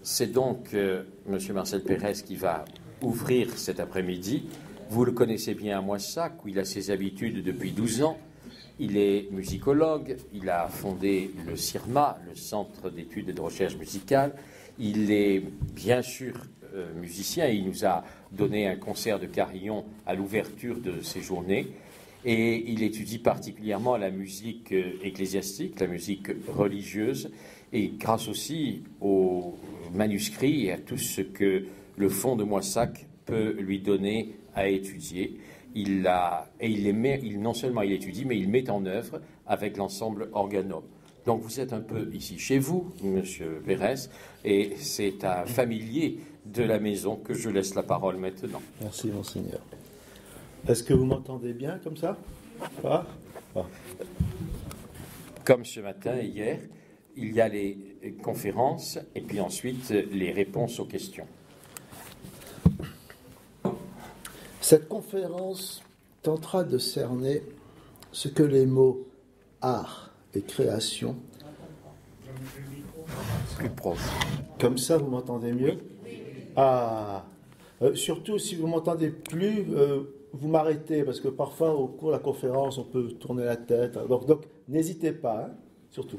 C'est donc M. Marcel Pérez qui va ouvrir cet après-midi. Vous le connaissez bien à Moissac, où il a ses habitudes depuis 12 ans. Il est musicologue, il a fondé le CIRMA, le Centre d'études et de recherche musicale. Il est bien sûr musicien, il nous a donné un concert de carillon à l'ouverture de ces journées. Et il étudie particulièrement la musique ecclésiastique, la musique religieuse, et grâce aussi aux manuscrits et à tout ce que le Fonds de Moissac peut lui donner à étudier. Non seulement il étudie, mais il met en œuvre avec l'ensemble Organum. Donc vous êtes un peu ici chez vous, Monsieur Pérez, et c'est un familier de la maison que je laisse la parole maintenant. Merci, Monseigneur. Est-ce que vous m'entendez bien comme ça? Comme ce matin et hier, il y a les conférences et puis ensuite les réponses aux questions. Cette conférence tentera de cerner ce que les mots art et création. Plus proche. Comme ça, vous m'entendez mieux? Surtout si vous m'entendez plus, vous m'arrêtez, parce que parfois au cours de la conférence, on peut tourner la tête. Donc n'hésitez pas, surtout.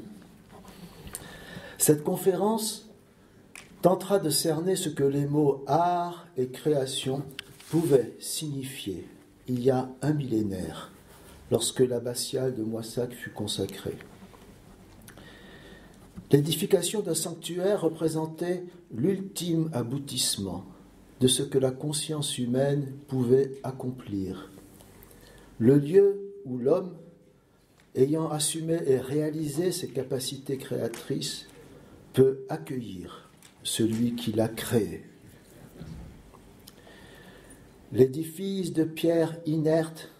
Cette conférence tentera de cerner ce que les mots art et création pouvaient signifier il y a un millénaire, lorsque l'abbatiale de Moissac fut consacrée. L'édification d'un sanctuaire représentait l'ultime aboutissement de ce que la conscience humaine pouvait accomplir. Le lieu où l'homme, ayant assumé et réalisé ses capacités créatrices, peut accueillir celui qui l'a créé. L'édifice de pierre inerte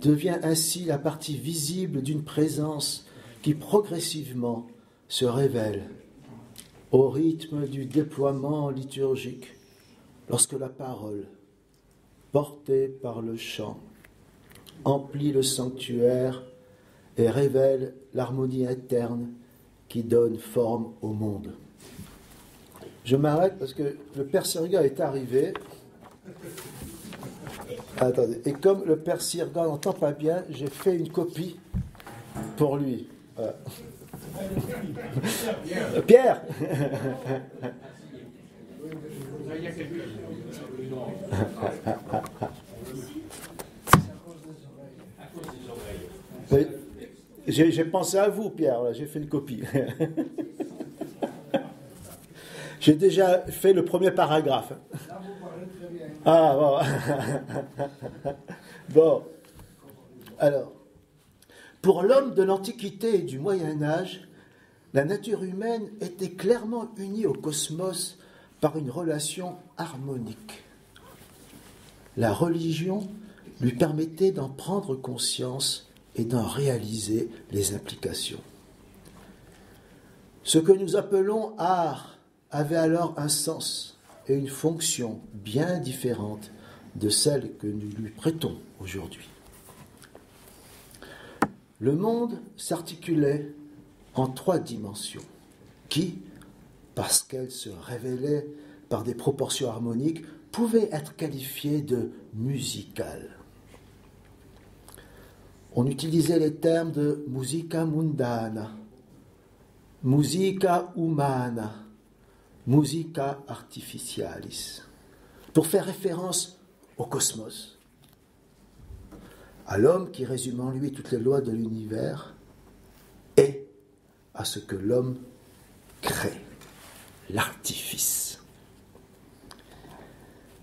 devient ainsi la partie visible d'une présence qui progressivement se révèle au rythme du déploiement liturgique, lorsque la parole, portée par le chant, emplit le sanctuaire et révèle l'harmonie interne qui donne forme au monde. Je m'arrête parce que le Père Sirga est arrivé. Attendez. Et comme le Père Sirga n'entend pas bien, j'ai fait une copie pour lui. Voilà. Pierre. J'ai pensé à vous, Pierre. Voilà, j'ai fait une copie. J'ai déjà fait le premier paragraphe. Bon. Bon. Alors, pour l'homme de l'Antiquité et du Moyen-Âge, la nature humaine était clairement unie au cosmos par une relation harmonique. La religion lui permettait d'en prendre conscience et d'en réaliser les implications. Ce que nous appelons art avait alors un sens et une fonction bien différente de celle que nous lui prêtons aujourd'hui. Le monde s'articulait en 3 dimensions qui, parce qu'elles se révélaient par des proportions harmoniques, pouvaient être qualifiées de musicales. On utilisait les termes de musica mundana, musica humana, musica artificialis, pour faire référence au cosmos, à l'homme qui résume en lui toutes les lois de l'univers et à ce que l'homme crée, l'artifice.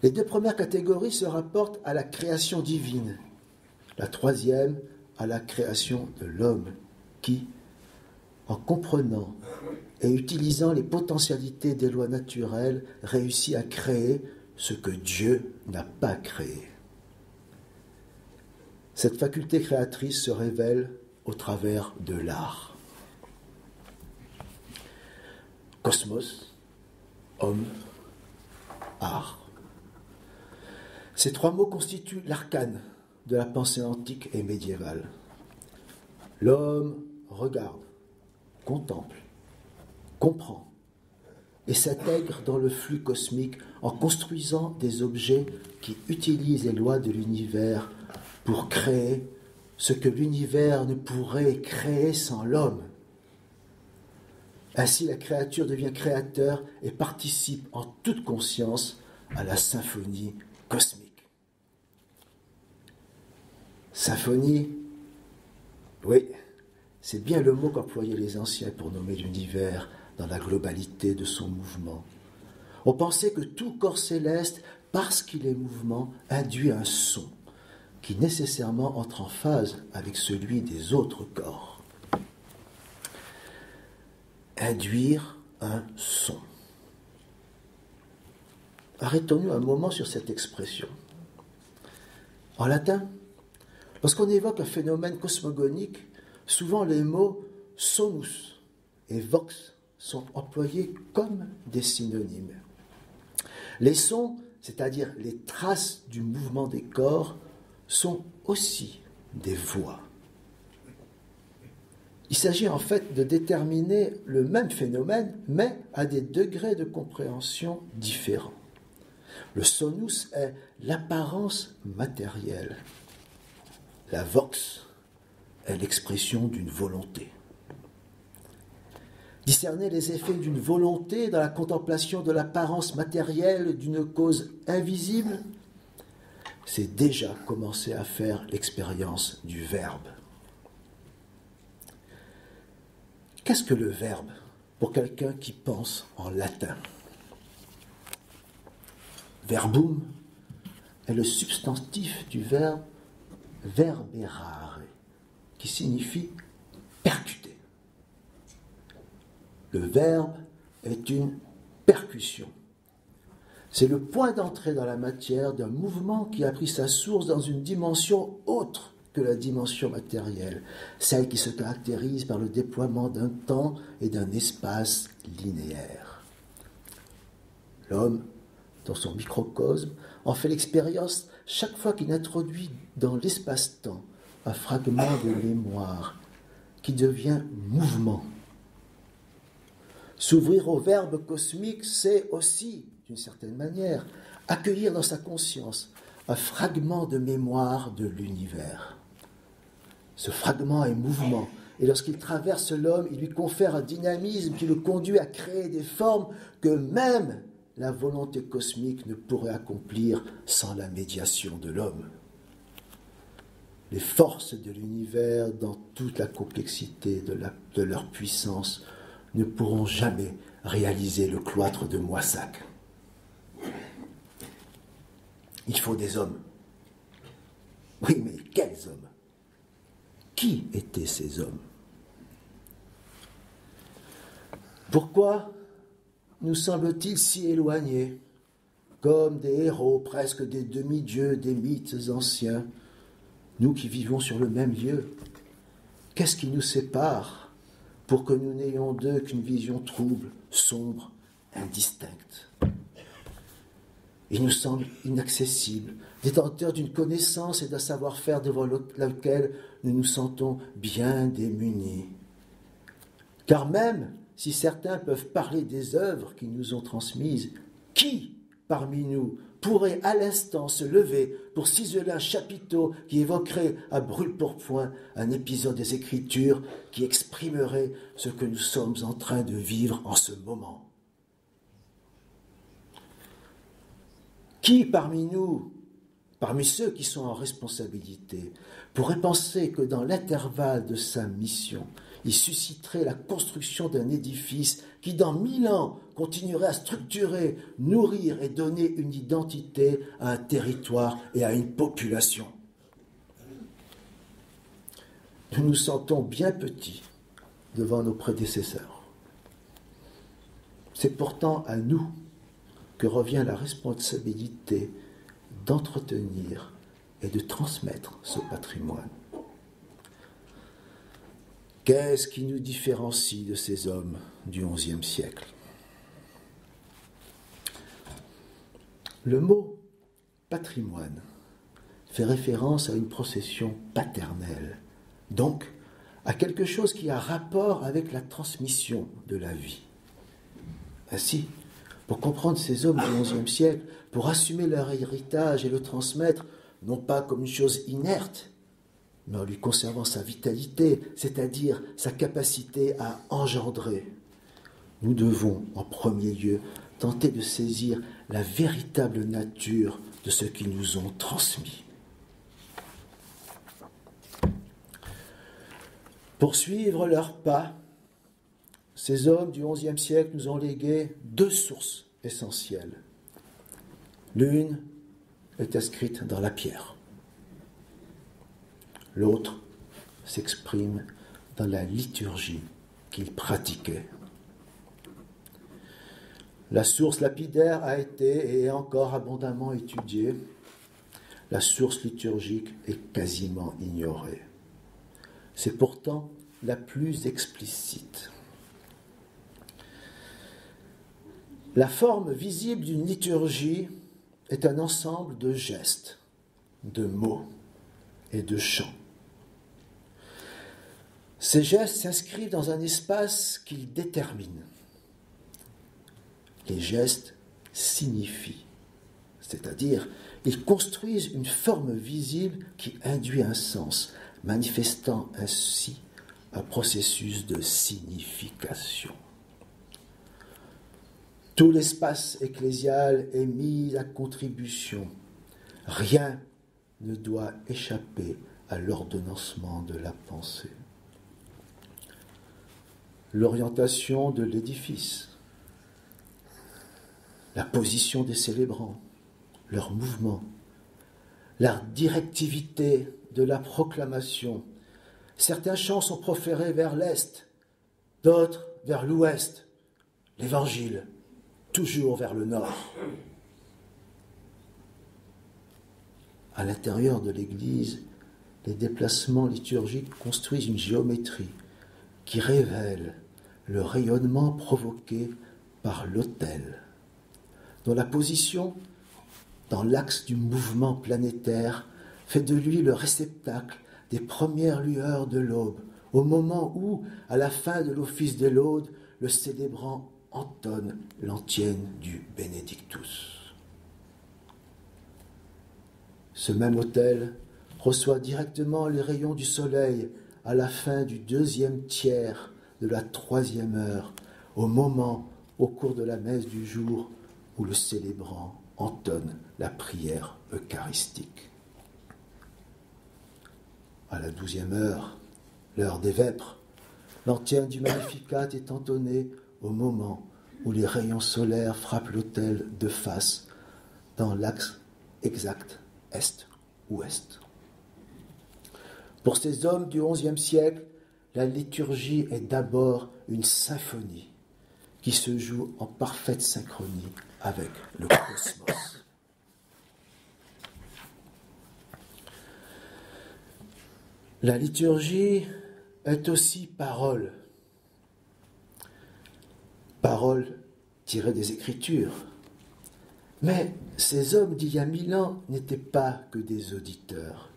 Les 2 premières catégories se rapportent à la création divine, la 3e à la création de l'homme qui, en comprenant et utilisant les potentialités des lois naturelles, réussit à créer ce que Dieu n'a pas créé. Cette faculté créatrice se révèle au travers de l'art. Cosmos, homme, art. Ces 3 mots constituent l'arcane de la pensée antique et médiévale. L'homme regarde, contemple, comprend et s'intègre dans le flux cosmique en construisant des objets qui utilisent les lois de l'univers pour créer ce que l'univers ne pourrait créer sans l'homme. Ainsi, la créature devient créateur et participe en toute conscience à la symphonie cosmique. Symphonie, oui, c'est bien le mot qu'employaient les anciens pour nommer l'univers dans la globalité de son mouvement. On pensait que tout corps céleste, parce qu'il est mouvement, induit un son qui nécessairement entre en phase avec celui des autres corps. Induire un son. Arrêtons-nous un moment sur cette expression. En latin, lorsqu'on évoque un phénomène cosmogonique, souvent les mots sonus et vox sont employés comme des synonymes. Les sons, c'est-à-dire les traces du mouvement des corps, sont aussi des voix. Il s'agit en fait de déterminer le même phénomène, mais à des degrés de compréhension différents. Le sonus est l'apparence matérielle. La vox est l'expression d'une volonté. Discerner les effets d'une volonté dans la contemplation de l'apparence matérielle d'une cause invisible, c'est déjà commencer à faire l'expérience du verbe. Qu'est-ce que le verbe pour quelqu'un qui pense en latin? Verbum est le substantif du verbe verberare, qui signifie percuter. Le verbe est une percussion. C'est le point d'entrée dans la matière d'un mouvement qui a pris sa source dans une dimension autre que la dimension matérielle, celle qui se caractérise par le déploiement d'un temps et d'un espace linéaire. L'homme, dans son microcosme, en fait l'expérience chaque fois qu'il introduit dans l'espace-temps un fragment de mémoire qui devient mouvement. S'ouvrir au verbe cosmique, c'est aussi, d'une certaine manière, accueillir dans sa conscience un fragment de mémoire de l'univers. Ce fragment est mouvement, et lorsqu'il traverse l'homme, il lui confère un dynamisme qui le conduit à créer des formes que même la volonté cosmique ne pourrait accomplir sans la médiation de l'homme. Les forces de l'univers, dans toute la complexité de leur puissance, ne pourront jamais réaliser le cloître de Moissac. Il faut des hommes. Oui, mais quels hommes? Qui étaient ces hommes? Pourquoi nous semble-t-il si éloignés, comme des héros, presque des demi-dieux des mythes anciens, nous qui vivons sur le même lieu? Qu'est-ce qui nous sépare pour que nous n'ayons d'eux qu'une vision trouble, sombre, indistincte? Il nous semble inaccessible, détenteur d'une connaissance et d'un savoir-faire devant lequel nous nous sentons bien démunis. Car même si certains peuvent parler des œuvres qu'ils nous ont transmises, qui parmi nous pourrait à l'instant se lever pour ciseler un chapiteau qui évoquerait à brûle-pourpoint un épisode des Écritures qui exprimerait ce que nous sommes en train de vivre en ce moment? Qui parmi nous, parmi ceux qui sont en responsabilité, pourrait penser que dans l'intervalle de sa mission, il susciterait la construction d'un édifice qui, dans 1000 ans, continuerait à structurer, nourrir et donner une identité à un territoire et à une population? Nous nous sentons bien petits devant nos prédécesseurs. C'est pourtant à nous que revient la responsabilité d'entretenir et de transmettre ce patrimoine. Qu'est-ce qui nous différencie de ces hommes du XIe siècle? Le mot patrimoine fait référence à une procession paternelle, donc à quelque chose qui a rapport avec la transmission de la vie. Ainsi, pour comprendre ces hommes du XIe siècle, pour assumer leur héritage et le transmettre, non pas comme une chose inerte, mais en lui conservant sa vitalité, c'est-à-dire sa capacité à engendrer, nous devons, en premier lieu, tenter de saisir la véritable nature de ce qu'ils nous ont transmis. Pour suivre leurs pas, ces hommes du XIe siècle nous ont légué deux sources essentielles. L'une est inscrite dans la pierre. L'autre s'exprime dans la liturgie qu'ils pratiquaient. La source lapidaire a été et est encore abondamment étudiée. La source liturgique est quasiment ignorée. C'est pourtant la plus explicite. La forme visible d'une liturgie est un ensemble de gestes, de mots et de chants. Ces gestes s'inscrivent dans un espace qu'ils déterminent. Les gestes signifient, c'est-à-dire ils construisent une forme visible qui induit un sens, manifestant ainsi un processus de signification. Tout l'espace ecclésial est mis à contribution. Rien ne doit échapper à l'ordonnancement de la pensée. L'orientation de l'édifice, la position des célébrants, leur mouvement, la directivité de la proclamation. Certains chants sont proférés vers l'est, d'autres vers l'ouest. L'évangile, toujours vers le nord. À l'intérieur de l'Église, les déplacements liturgiques construisent une géométrie qui révèle le rayonnement provoqué par l'autel, dont la position dans l'axe du mouvement planétaire fait de lui le réceptacle des premières lueurs de l'aube, au moment où, à la fin de l'office de laude, le célébrant entonne l'antienne du Benedictus. Ce même autel reçoit directement les rayons du soleil à la fin du deuxième tiers de la troisième heure, au moment, au cours de la messe du jour, où le célébrant entonne la prière eucharistique. À la 12e heure, l'heure des vêpres, l'antienne du Magnificat est entonnée au moment où les rayons solaires frappent l'autel de face dans l'axe exact est-ouest. Pour ces hommes du XIe siècle, la liturgie est d'abord une symphonie qui se joue en parfaite synchronie avec le cosmos. La liturgie est aussi parole. Parole tirée des Écritures. Mais ces hommes d'il y a 1000 ans n'étaient pas que des auditeurs.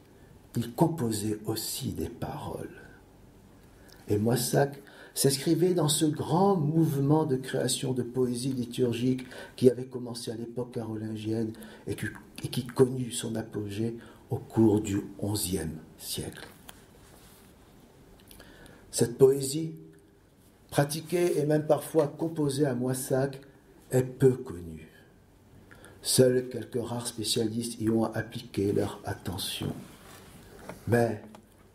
Ils composaient aussi des paroles. Et Moissac s'inscrivait dans ce grand mouvement de création de poésie liturgique qui avait commencé à l'époque carolingienne et qui connut son apogée au cours du XIe siècle. Cette poésie, pratiquée et même parfois composée à Moissac, est peu connue. Seuls quelques rares spécialistes y ont appliqué leur attention. Mais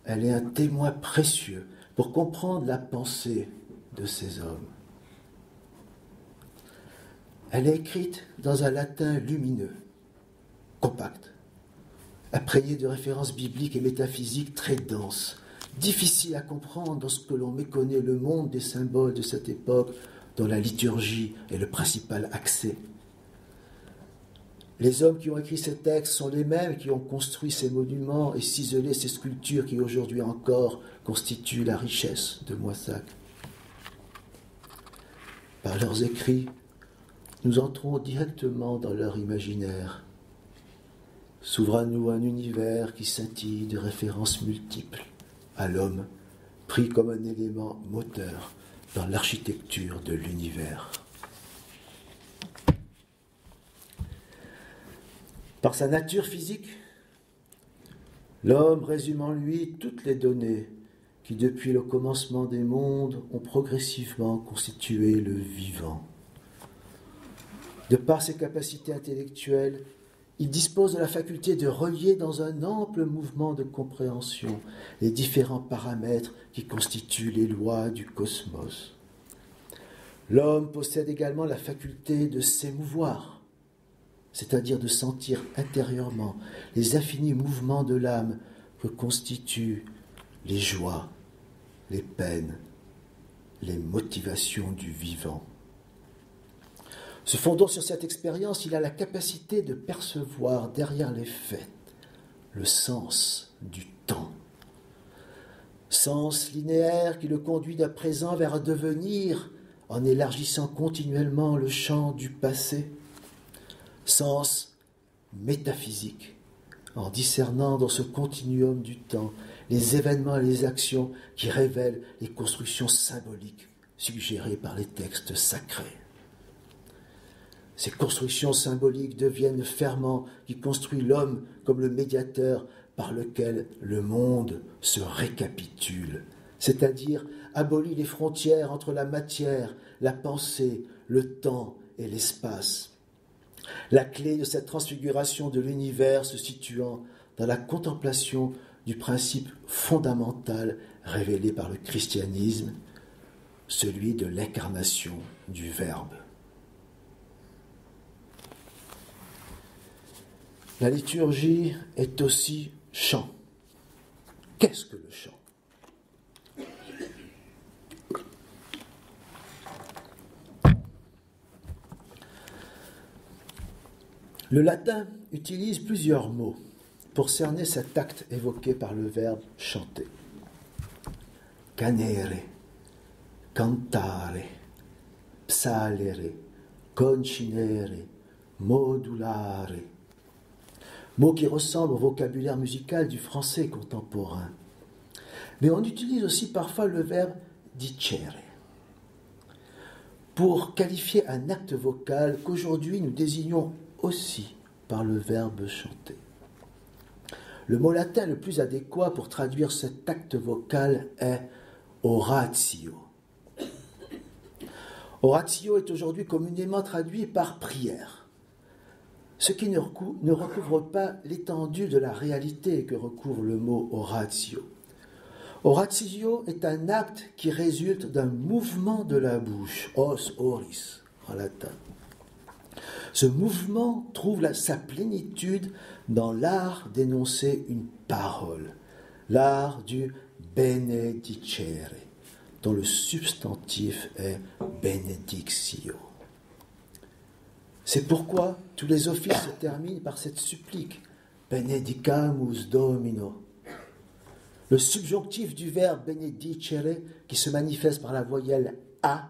elle est un témoin précieux pour comprendre la pensée de ces hommes. Elle est écrite dans un latin lumineux, compact, imprégné de références bibliques et métaphysiques très denses, difficile à comprendre lorsque l'on méconnaît le monde des symboles de cette époque dont la liturgie est le principal accès. Les hommes qui ont écrit ces textes sont les mêmes qui ont construit ces monuments et ciselé ces sculptures qui aujourd'hui encore constituent la richesse de Moissac. Par leurs écrits, nous entrons directement dans leur imaginaire. S'ouvre à nous un univers qui scintille de références multiples à l'homme, pris comme un élément moteur dans l'architecture de l'univers. Par sa nature physique, l'homme résume en lui toutes les données qui, depuis le commencement des mondes, ont progressivement constitué le vivant. De par ses capacités intellectuelles, il dispose de la faculté de relier dans un ample mouvement de compréhension les différents paramètres qui constituent les lois du cosmos. L'homme possède également la faculté de s'émouvoir, c'est-à-dire de sentir intérieurement les infinis mouvements de l'âme que constituent les joies, les peines, les motivations du vivant. Se fondant sur cette expérience, il a la capacité de percevoir derrière les faits le sens du temps. Sens linéaire qui le conduit d'un présent vers un devenir en élargissant continuellement le champ du passé. Sens métaphysique en discernant dans ce continuum du temps les événements et les actions qui révèlent les constructions symboliques suggérées par les textes sacrés. Ces constructions symboliques deviennent le ferment qui construit l'homme comme le médiateur par lequel le monde se récapitule, c'est-à-dire abolit les frontières entre la matière, la pensée, le temps et l'espace. La clé de cette transfiguration de l'univers se situant dans la contemplation du principe fondamental révélé par le christianisme, celui de l'incarnation du Verbe. La liturgie est aussi chant. Qu'est-ce que le chant ? Le latin utilise plusieurs mots pour cerner cet acte évoqué par le verbe chanter. Canere, cantare, psalere, concinere, modulare. Mots qui ressemblent au vocabulaire musical du français contemporain. Mais on utilise aussi parfois le verbe dicere pour qualifier un acte vocal qu'aujourd'hui nous désignons aussi par le verbe chanter. Le mot latin le plus adéquat pour traduire cet acte vocal est oratio. Oratio est aujourd'hui communément traduit par prière, ce qui ne recouvre pas l'étendue de la réalité que recouvre le mot oratio. Oratio est un acte qui résulte d'un mouvement de la bouche, os oris en latin. Ce mouvement trouve sa plénitude dans l'art d'énoncer une parole, l'art du benedicere, dont le substantif est benedictio. C'est pourquoi tous les offices se terminent par cette supplique, benedicamus Domino. Le subjonctif du verbe benedicere, qui se manifeste par la voyelle A,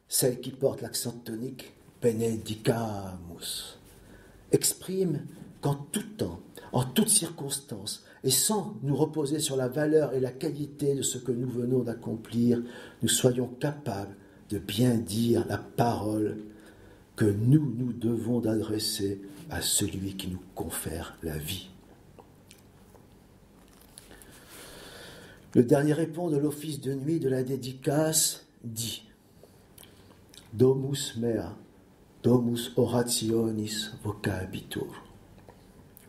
celle qui porte l'accent tonique, benedicamus, exprime qu'en tout temps, en toutes circonstances, et sans nous reposer sur la valeur et la qualité de ce que nous venons d'accomplir, nous soyons capables de bien dire la parole que nous devons d'adresser à celui qui nous confère la vie. Le dernier répond de l'office de nuit de la dédicace dit « Domus mea, domus orationis vocabitur »,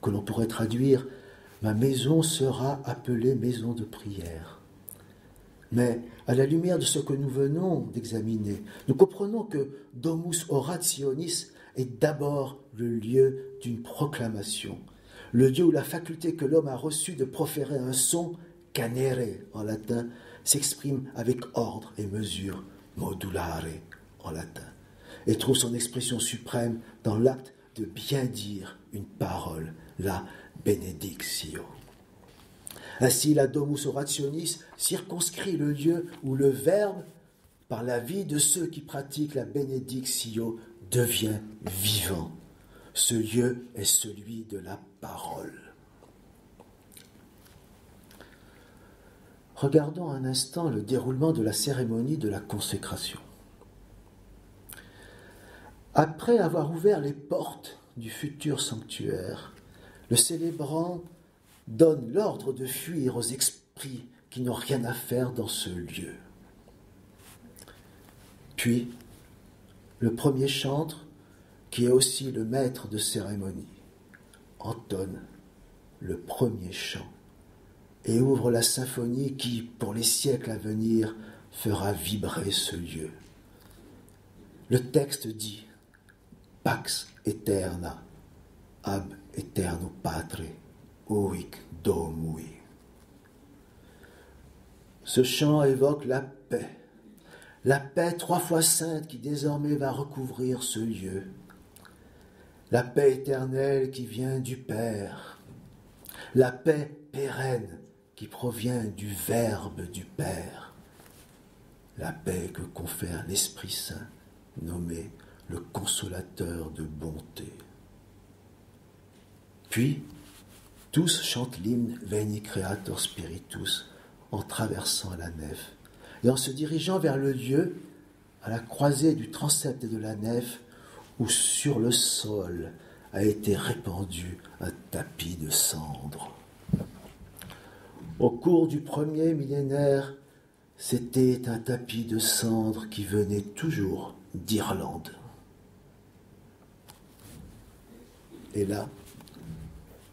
que l'on pourrait traduire « Ma maison sera appelée maison de prière ». Mais à la lumière de ce que nous venons d'examiner, nous comprenons que Domus Orationis est d'abord le lieu d'une proclamation, le lieu où la faculté que l'homme a reçue de proférer un son, canere en latin, s'exprime avec ordre et mesure, modulare en latin, et trouve son expression suprême dans l'acte de bien dire une parole, la benedictio. Ainsi, la Domus Orationis circonscrit le lieu où le Verbe, par la vie de ceux qui pratiquent la Benedictio, devient vivant. Ce lieu est celui de la parole. Regardons un instant le déroulement de la cérémonie de la consécration. Après avoir ouvert les portes du futur sanctuaire, le célébrant donne l'ordre de fuir aux esprits qui n'ont rien à faire dans ce lieu. Puis, le premier chantre, qui est aussi le maître de cérémonie, entonne le premier chant et ouvre la symphonie qui, pour les siècles à venir, fera vibrer ce lieu. Le texte dit « Pax aeterna, ab aeterno patre, oic domui ». Ce chant évoque la paix 3 fois sainte qui désormais va recouvrir ce lieu, la paix éternelle qui vient du Père, la paix pérenne qui provient du Verbe du Père, la paix que confère l'Esprit Saint, nommé le consolateur de bonté. Puis, tous chantent l'hymne Veni Creator Spiritus en traversant la nef et en se dirigeant vers le lieu à la croisée du transept et de la nef où sur le sol a été répandu un tapis de cendres. Au cours du premier millénaire, c'était un tapis de cendres qui venait toujours d'Irlande. Et là,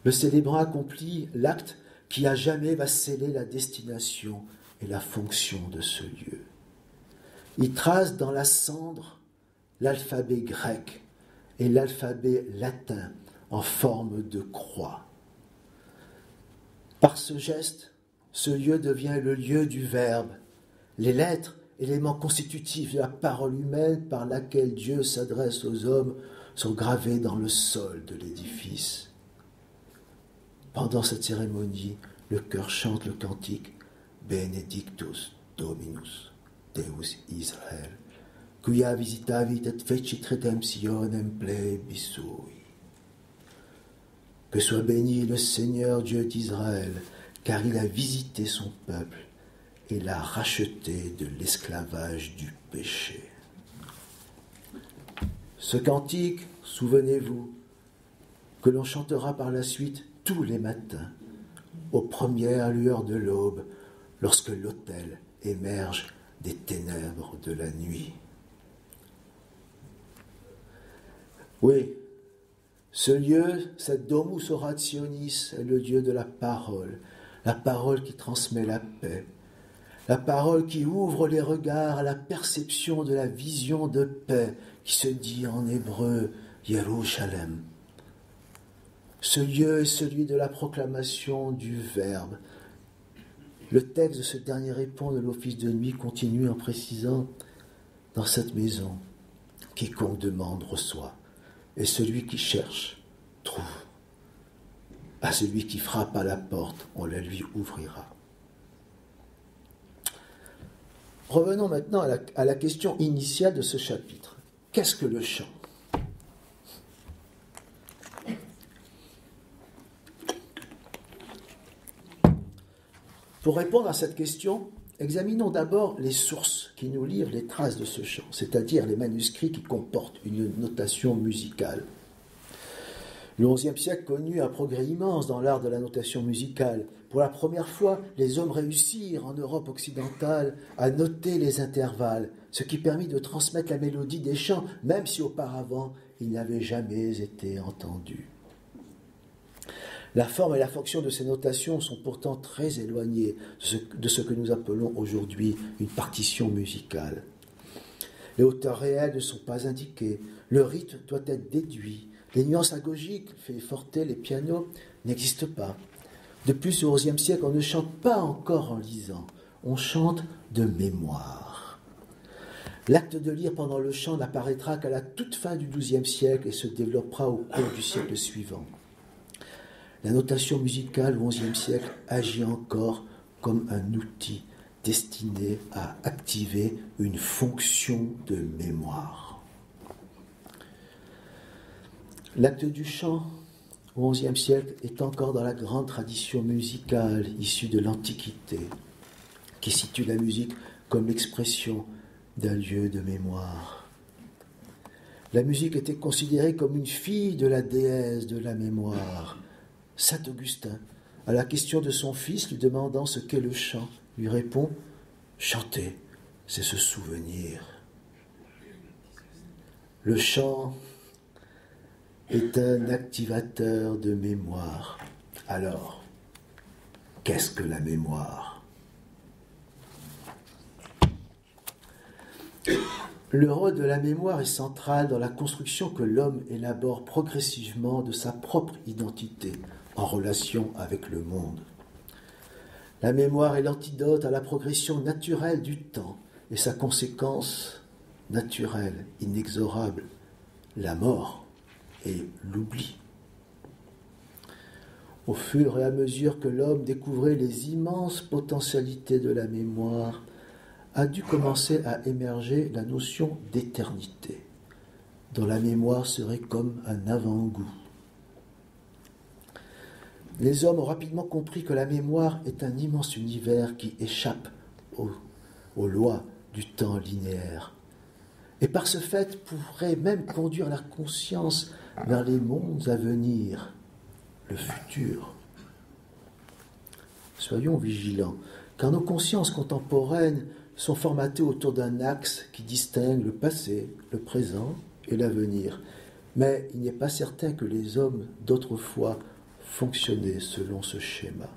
le célébrant accomplit l'acte qui à jamais va sceller la destination et la fonction de ce lieu. Il trace dans la cendre l'alphabet grec et l'alphabet latin en forme de croix. Par ce geste, ce lieu devient le lieu du Verbe, les lettres, éléments constitutifs de la parole humaine par laquelle Dieu s'adresse aux hommes, sont gravés dans le sol de l'édifice. Pendant cette cérémonie, le chœur chante le cantique Benedictus Dominus, Deus Israel, quia visitavit et fecit redemptionem plebis sui. Que soit béni le Seigneur Dieu d'Israël, car il a visité son peuple et l'a racheté de l'esclavage du péché. Ce cantique, souvenez-vous, que l'on chantera par la suite tous les matins, aux premières lueurs de l'aube, lorsque l'autel émerge des ténèbres de la nuit. Oui, ce lieu, cette Domus Orationis, est le lieu de la parole qui transmet la paix, la parole qui ouvre les regards à la perception de la vision de paix qui se dit en hébreu Yerushalem. Ce lieu est celui de la proclamation du Verbe. Le texte de ce dernier répond de l'office de nuit continue en précisant « Dans cette maison, quiconque demande reçoit, et celui qui cherche trouve. À celui qui frappe à la porte, on la lui ouvrira. » Revenons maintenant à la question initiale de ce chapitre. Qu'est-ce que le chant ? Pour répondre à cette question, examinons d'abord les sources qui nous livrent les traces de ce chant, c'est-à-dire les manuscrits qui comportent une notation musicale. Le XIe siècle connut un progrès immense dans l'art de la notation musicale. Pour la première fois, les hommes réussirent en Europe occidentale à noter les intervalles, ce qui permit de transmettre la mélodie des chants, même si auparavant ils n'avaient jamais été entendus. La forme et la fonction de ces notations sont pourtant très éloignées de ce que nous appelons aujourd'hui une partition musicale. Les hauteurs réelles ne sont pas indiquées, le rythme doit être déduit, les nuances agogiques, les forte, les pianos, n'existent pas. De plus, au XIe siècle, on ne chante pas encore en lisant, on chante de mémoire. L'acte de lire pendant le chant n'apparaîtra qu'à la toute fin du XIIe siècle et se développera au cours du siècle suivant. La notation musicale au XIe siècle agit encore comme un outil destiné à activer une fonction de mémoire. L'acte du chant au XIe siècle est encore dans la grande tradition musicale issue de l'Antiquité, qui situe la musique comme l'expression d'un lieu de mémoire. La musique était considérée comme une fille de la déesse de la mémoire. Saint Augustin, à la question de son fils lui demandant ce qu'est le chant, lui répond « Chanter, c'est se souvenir ». Le chant est un activateur de mémoire. Alors, qu'est-ce que la mémoire ? Le rôle de la mémoire est central dans la construction que l'homme élabore progressivement de sa propre identité en relation avec le monde. La mémoire est l'antidote à la progression naturelle du temps et sa conséquence naturelle, inexorable, la mort et l'oubli. Au fur et à mesure que l'homme découvrait les immenses potentialités de la mémoire, a dû commencer à émerger la notion d'éternité, dont la mémoire serait comme un avant-goût. Les hommes ont rapidement compris que la mémoire est un immense univers qui échappe aux lois du temps linéaire, et par ce fait pourrait même conduire la conscience vers les mondes à venir, le futur. Soyons vigilants, car nos consciences contemporaines sont formatées autour d'un axe qui distingue le passé, le présent et l'avenir. Mais il n'est pas certain que les hommes d'autrefois fonctionnaient selon ce schéma.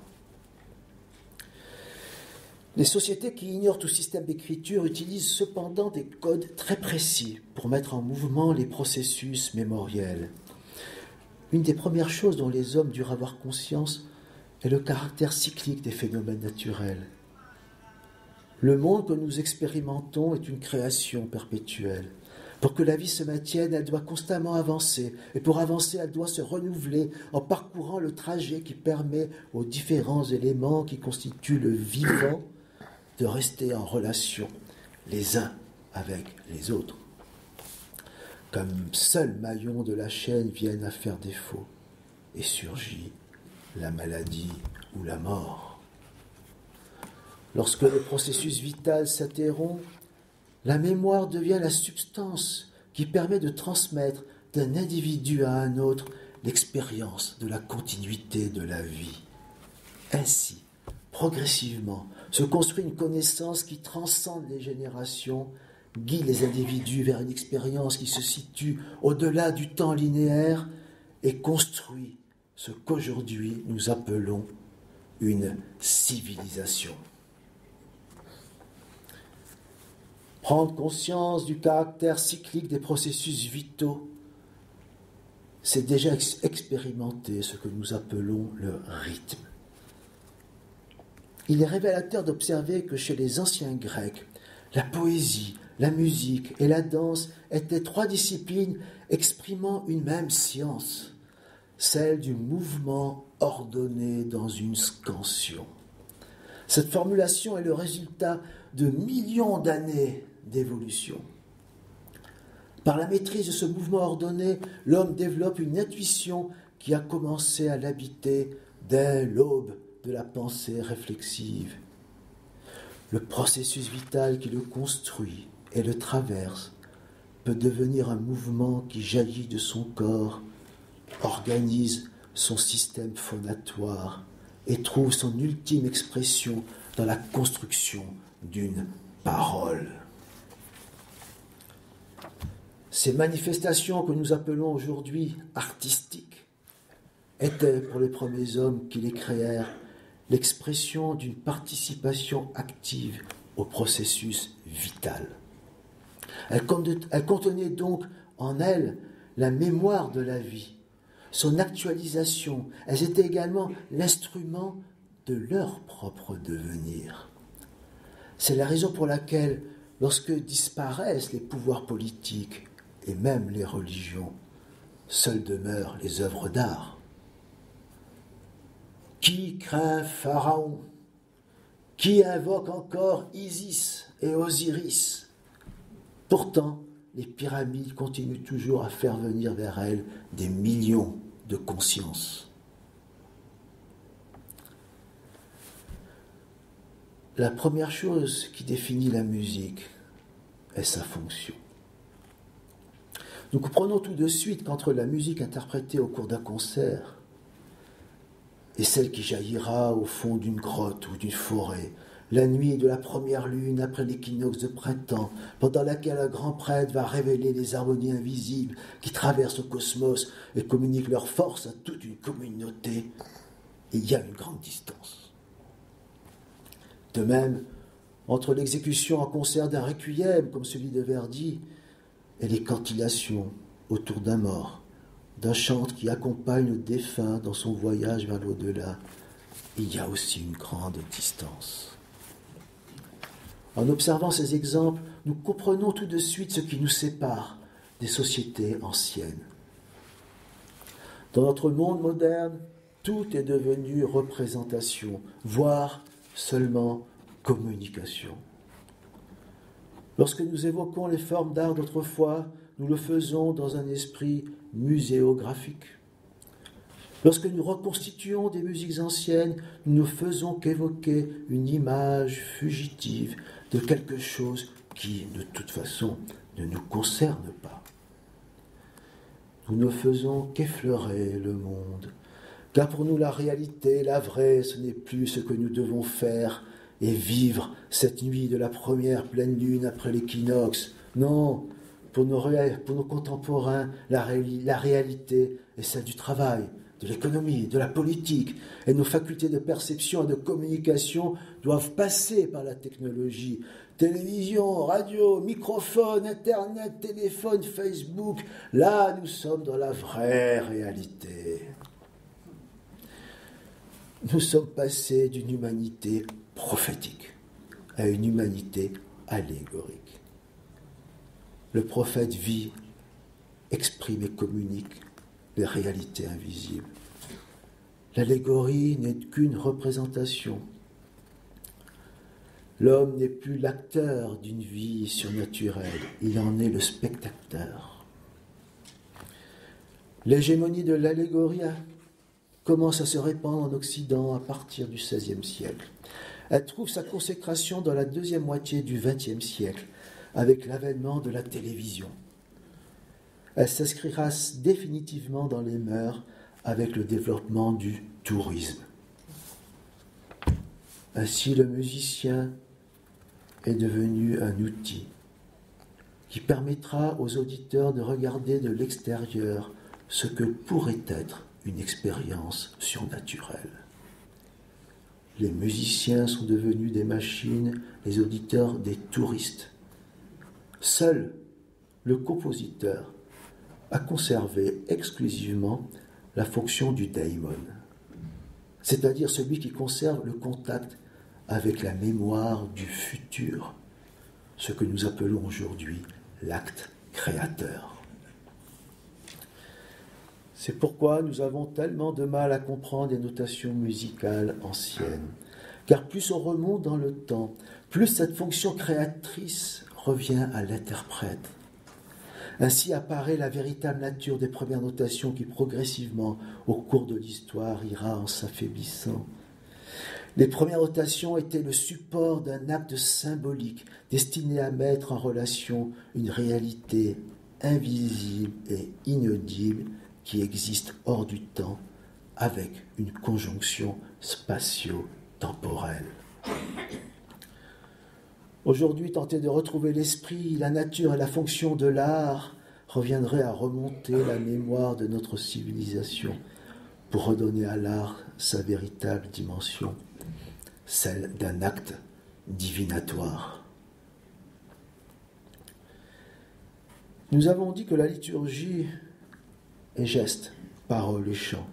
Les sociétés qui ignorent tout système d'écriture utilisent cependant des codes très précis pour mettre en mouvement les processus mémoriels. Une des premières choses dont les hommes durent avoir conscience est le caractère cyclique des phénomènes naturels. Le monde que nous expérimentons est une création perpétuelle. Pour que la vie se maintienne, elle doit constamment avancer. Et pour avancer, elle doit se renouveler en parcourant le trajet qui permet aux différents éléments qui constituent le vivant de rester en relation les uns avec les autres. Comme seuls maillons de la chaîne viennent à faire défaut, et surgit la maladie ou la mort. Lorsque le processus vital s'interrompt, la mémoire devient la substance qui permet de transmettre d'un individu à un autre l'expérience de la continuité de la vie. Ainsi, progressivement, se construit une connaissance qui transcende les générations, guide les individus vers une expérience qui se situe au-delà du temps linéaire et construit ce qu'aujourd'hui nous appelons une civilisation. Prendre conscience du caractère cyclique des processus vitaux, c'est déjà expérimenter ce que nous appelons le rythme. Il est révélateur d'observer que chez les anciens Grecs, la poésie, la musique et la danse étaient trois disciplines exprimant une même science, celle du mouvement ordonné dans une scansion. Cette formulation est le résultat de millions d'années d'évolution. Par la maîtrise de ce mouvement ordonné, l'homme développe une intuition qui a commencé à l'habiter dès l'aube de la pensée réflexive. Le processus vital qui le construit et le traverse peut devenir un mouvement qui jaillit de son corps, organise son système fondatoire et trouve son ultime expression dans la construction d'une parole. Ces manifestations que nous appelons aujourd'hui artistiques étaient, pour les premiers hommes qui les créèrent, l'expression d'une participation active au processus vital. Elles contenaient donc en elles la mémoire de la vie, son actualisation. Elles étaient également l'instrument de leur propre devenir. C'est la raison pour laquelle, lorsque disparaissent les pouvoirs politiques et même les religions, seules demeurent les œuvres d'art. Qui craint Pharaon? Qui invoque encore Isis et Osiris? Pourtant, les pyramides continuent toujours à faire venir vers elles des millions de consciences. La première chose qui définit la musique est sa fonction. Nous comprenons tout de suite qu'entre la musique interprétée au cours d'un concert et celle qui jaillira au fond d'une grotte ou d'une forêt, la nuit de la première lune après l'équinoxe de printemps, pendant laquelle un grand prêtre va révéler les harmonies invisibles qui traversent le cosmos et communiquent leur force à toute une communauté, il y a une grande distance. De même, entre l'exécution en concert d'un requiem comme celui de Verdi et les cantillations autour d'un mort, d'un chant qui accompagne le défunt dans son voyage vers l'au-delà, il y a aussi une grande distance. En observant ces exemples, nous comprenons tout de suite ce qui nous sépare des sociétés anciennes. Dans notre monde moderne, tout est devenu représentation, voire seulement communication. Lorsque nous évoquons les formes d'art d'autrefois, nous le faisons dans un esprit muséographique. Lorsque nous reconstituons des musiques anciennes, nous ne faisons qu'évoquer une image fugitive de quelque chose qui, de toute façon, ne nous concerne pas. Nous ne faisons qu'effleurer le monde, car pour nous la réalité, la vraie, ce n'est plus ce que nous devons faire et vivre cette nuit de la première pleine lune après l'équinoxe. Non, pour nos contemporains, la réalité est celle du travail, de l'économie, de la politique, et nos facultés de perception et de communication doivent passer par la technologie. Télévision, radio, microphone, Internet, téléphone, Facebook, là nous sommes dans la vraie réalité. Nous sommes passés d'une humanité prophétique à une humanité allégorique. Le prophète vit, exprime et communique les réalités invisibles. L'allégorie n'est qu'une représentation. L'homme n'est plus l'acteur d'une vie surnaturelle, il en est le spectateur. L'hégémonie de l'allégorie commence à se répandre en Occident à partir du XVIe siècle. Elle trouve sa consécration dans la deuxième moitié du XXe siècle, avec l'avènement de la télévision. Elle s'inscrira définitivement dans les mœurs avec le développement du tourisme. Ainsi, le musicien est devenu un outil qui permettra aux auditeurs de regarder de l'extérieur ce que pourrait être une expérience surnaturelle. Les musiciens sont devenus des machines, les auditeurs des touristes. Seul le compositeur a conservé exclusivement la fonction du daimon, c'est-à-dire celui qui conserve le contact avec la mémoire du futur, ce que nous appelons aujourd'hui l'acte créateur. C'est pourquoi nous avons tellement de mal à comprendre les notations musicales anciennes, car plus on remonte dans le temps, plus cette fonction créatrice revient à l'interprète. Ainsi apparaît la véritable nature des premières notations qui progressivement, au cours de l'histoire, ira en s'affaiblissant. Les premières notations étaient le support d'un acte symbolique destiné à mettre en relation une réalité invisible et inaudible qui existe hors du temps avec une conjonction spatio-temporelle. Aujourd'hui, tenter de retrouver l'esprit, la nature et la fonction de l'art reviendrait à remonter la mémoire de notre civilisation pour redonner à l'art sa véritable dimension, celle d'un acte divinatoire. Nous avons dit que la liturgie est geste, parole et chant.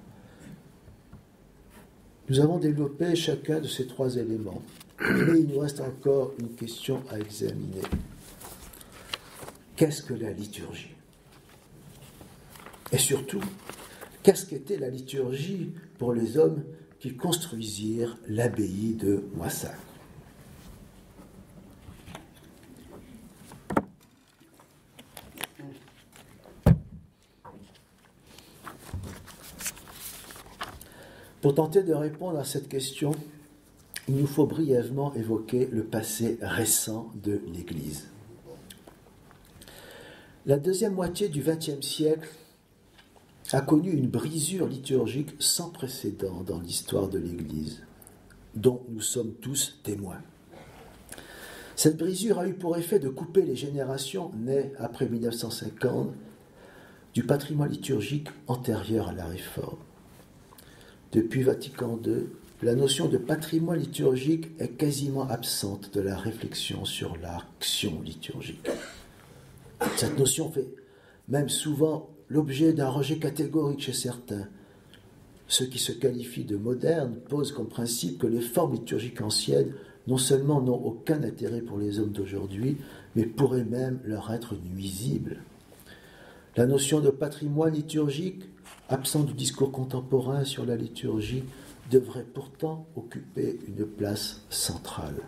Nous avons développé chacun de ces trois éléments. Mais il nous reste encore une question à examiner. Qu'est-ce que la liturgie ? Et surtout, qu'est-ce qu'était la liturgie pour les hommes qui construisirent l'abbaye de Moissac ? Pour tenter de répondre à cette question, il nous faut brièvement évoquer le passé récent de l'Église. La deuxième moitié du XXe siècle a connu une brisure liturgique sans précédent dans l'histoire de l'Église, dont nous sommes tous témoins. Cette brisure a eu pour effet de couper les générations nées après 1950 du patrimoine liturgique antérieur à la Réforme. Depuis Vatican II, la notion de patrimoine liturgique est quasiment absente de la réflexion sur l'action liturgique. Cette notion fait même souvent l'objet d'un rejet catégorique chez certains. Ceux qui se qualifient de modernes posent comme principe que les formes liturgiques anciennes non seulement n'ont aucun intérêt pour les hommes d'aujourd'hui, mais pourraient même leur être nuisibles. La notion de patrimoine liturgique, absente du discours contemporain sur la liturgie, devrait pourtant occuper une place centrale.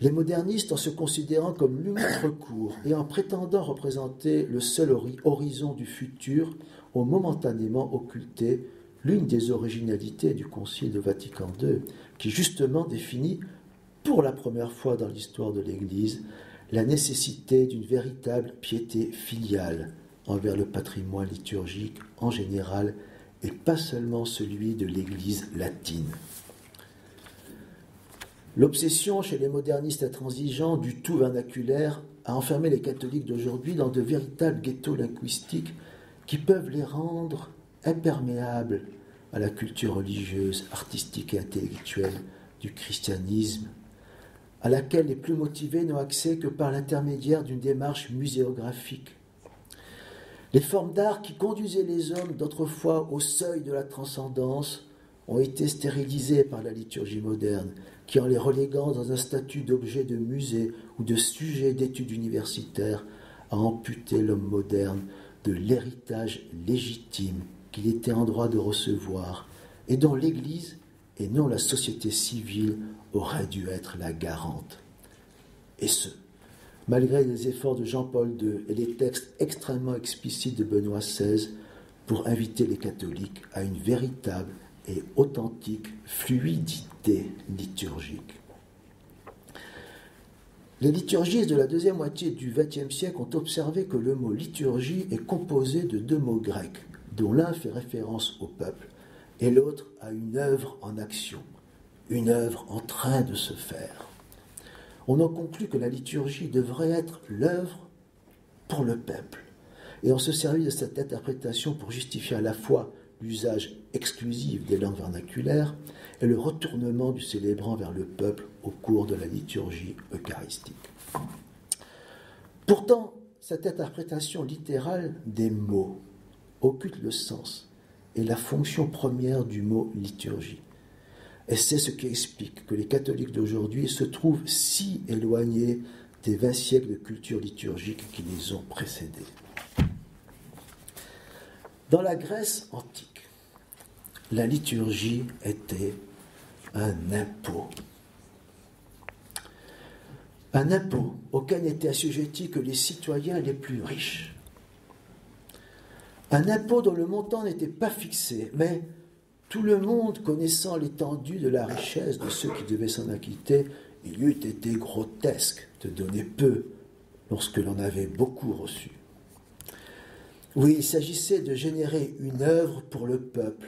Les modernistes, en se considérant comme l'unique recours et en prétendant représenter le seul horizon du futur, ont momentanément occulté l'une des originalités du Concile de Vatican II, qui justement définit, pour la première fois dans l'histoire de l'Église, la nécessité d'une véritable piété filiale envers le patrimoine liturgique en général et pas seulement celui de l'Église latine. L'obsession chez les modernistes intransigeants du tout vernaculaire a enfermé les catholiques d'aujourd'hui dans de véritables ghettos linguistiques qui peuvent les rendre imperméables à la culture religieuse, artistique et intellectuelle du christianisme, à laquelle les plus motivés n'ont accès que par l'intermédiaire d'une démarche muséographique. Les formes d'art qui conduisaient les hommes d'autrefois au seuil de la transcendance ont été stérilisées par la liturgie moderne, qui, en les reléguant dans un statut d'objet de musée ou de sujet d'études universitaires, a amputé l'homme moderne de l'héritage légitime qu'il était en droit de recevoir et dont l'Église, et non la société civile, aurait dû être la garante. Et ce, malgré les efforts de Jean-Paul II et les textes extrêmement explicites de Benoît XVI pour inviter les catholiques à une véritable et authentique fluidité liturgique. Les liturgistes de la deuxième moitié du XXe siècle ont observé que le mot liturgie est composé de deux mots grecs, dont l'un fait référence au peuple et l'autre à une œuvre en action, une œuvre en train de se faire. On en conclut que la liturgie devrait être l'œuvre pour le peuple, et on se servit de cette interprétation pour justifier à la fois l'usage exclusif des langues vernaculaires et le retournement du célébrant vers le peuple au cours de la liturgie eucharistique. Pourtant, cette interprétation littérale des mots occulte le sens et la fonction première du mot liturgie. Et c'est ce qui explique que les catholiques d'aujourd'hui se trouvent si éloignés des 20 siècles de culture liturgique qui les ont précédés. Dans la Grèce antique, la liturgie était un impôt. Un impôt auquel n'étaient assujettis que les citoyens les plus riches. Un impôt dont le montant n'était pas fixé, mais tout le monde connaissant l'étendue de la richesse de ceux qui devaient s'en acquitter, il eût été grotesque de donner peu lorsque l'on avait beaucoup reçu. Oui, il s'agissait de générer une œuvre pour le peuple,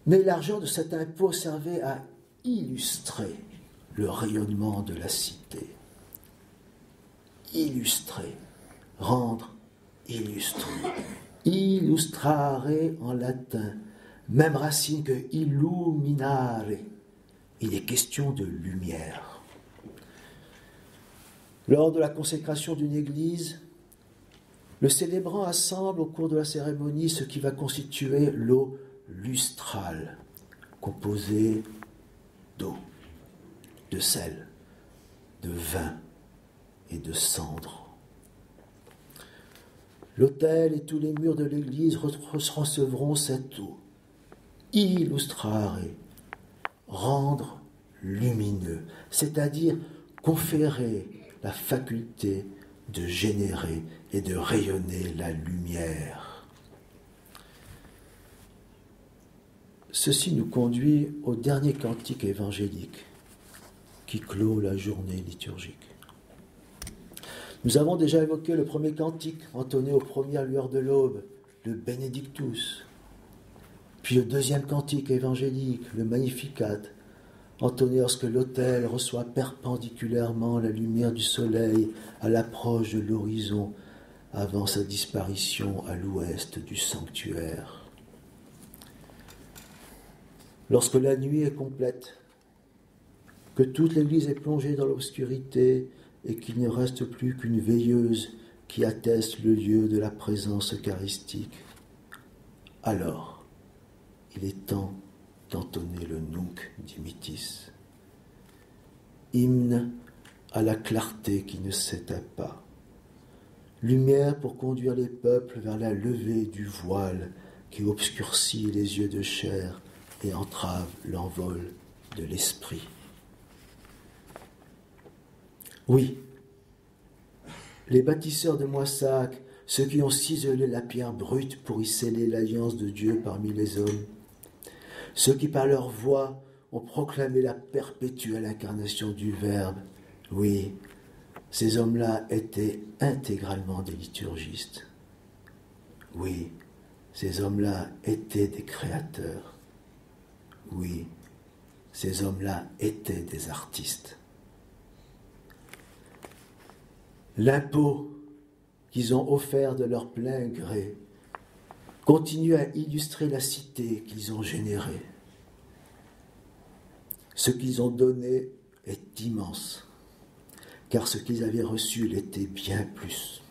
mais l'argent de cet impôt servait à illustrer le rayonnement de la cité. Illustrer, rendre illustre. Illustrare en latin, même racine que illuminare. Il est question de lumière. Lors de la consécration d'une église, le célébrant assemble au cours de la cérémonie ce qui va constituer l'eau lustrale, composée d'eau, de sel, de vin et de cendre. L'autel et tous les murs de l'église recevront cette eau. Illustrare, rendre lumineux, c'est-à-dire conférer la faculté de générer et de rayonner la lumière. Ceci nous conduit au dernier cantique évangélique qui clôt la journée liturgique. Nous avons déjà évoqué le premier cantique entonné aux premières lueurs de l'aube, le Benedictus, puis le deuxième cantique évangélique, le Magnificat, entonné lorsque l'autel reçoit perpendiculairement la lumière du soleil à l'approche de l'horizon avant sa disparition à l'ouest du sanctuaire. Lorsque la nuit est complète, que toute l'Église est plongée dans l'obscurité et qu'il ne reste plus qu'une veilleuse qui atteste le lieu de la présence eucharistique, alors il est temps d'entonner le Nunc Dimittis, hymne à la clarté qui ne s'éteint pas, lumière pour conduire les peuples vers la levée du voile qui obscurcit les yeux de chair et entrave l'envol de l'esprit. Oui, les bâtisseurs de Moissac, ceux qui ont ciselé la pierre brute pour y sceller l'alliance de Dieu parmi les hommes, ceux qui par leur voix ont proclamé la perpétuelle incarnation du Verbe, oui, ces hommes-là étaient intégralement des liturgistes. Oui, ces hommes-là étaient des créateurs. Oui, ces hommes-là étaient des artistes. L'impôt qu'ils ont offert de leur plein gré continue à illustrer la cité qu'ils ont générée. Ce qu'ils ont donné est immense, car ce qu'ils avaient reçu l'était bien plus.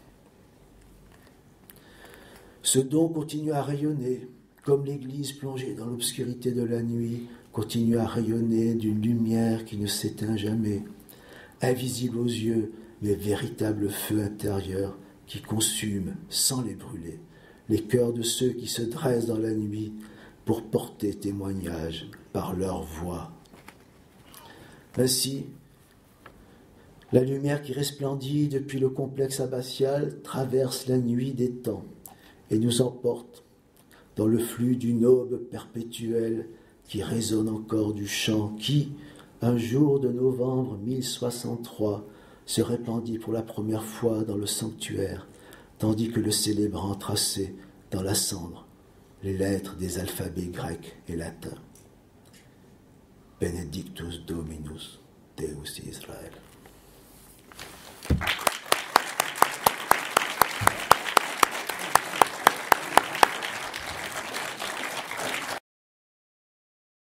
Ce don continue à rayonner, comme l'Église plongée dans l'obscurité de la nuit continue à rayonner d'une lumière qui ne s'éteint jamais, invisible aux yeux, mais véritable feu intérieur qui consume, sans les brûler, les cœurs de ceux qui se dressent dans la nuit pour porter témoignage par leur voix. Ainsi, la lumière qui resplendit depuis le complexe abbatial traverse la nuit des temps et nous emporte dans le flux d'une aube perpétuelle qui résonne encore du chant qui, un jour de novembre 1063, se répandit pour la première fois dans le sanctuaire, tandis que le célébrant traçait dans la cendre les lettres des alphabets grecs et latins. Benedictus Domini.